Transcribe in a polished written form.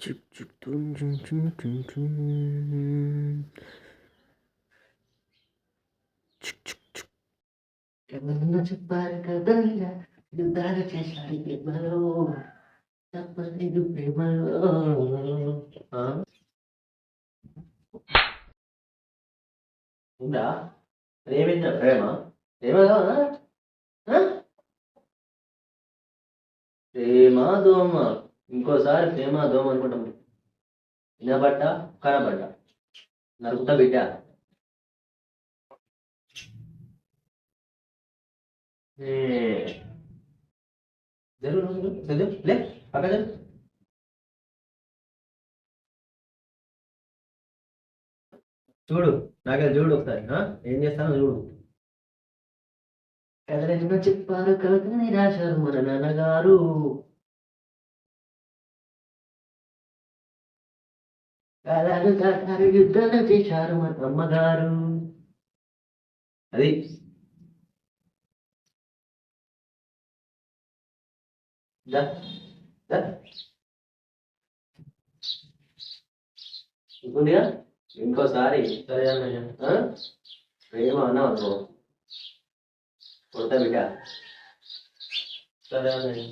చిక్ చిక్ టున్ టున్ టున్ టున్ టున్. చిక్ చిక్ చిక్. ఎవరన్నా చెప్పారు కదయ్యా యుద్ధాలు చేశారు ప్రేమలో తప్పలేదు ప్రేమలో. ఆ? ఉందా ఏమైందా ప్రేమ ప్రేమ కాదా? ఆ? ప్రేమ దోమ ఇంకోసారి ప్రేమ దోమ అనుకుంటాం. వినబడ్డ కనబడ్డ నరుకుతా బిడ్డ. జరుగు చదువు లే పక్క జరుగు. చూడు నాకే చూడు ఒకసారి ఏం చేస్తానో చూడు. కథలెన్నో చెప్పారు కవితని రాశారు మన నాన్నగారు. కాలాలు దాటారు యుద్ధాలు చేశారు మన అమ్మగారు. అది దా దా ఇంకొందిగా ఇంకోసారి సరే అన్నయ్య ప్రేమ అన్నావు అనుకో కొడతా బిడ్డ. సరే అన్నయ్య.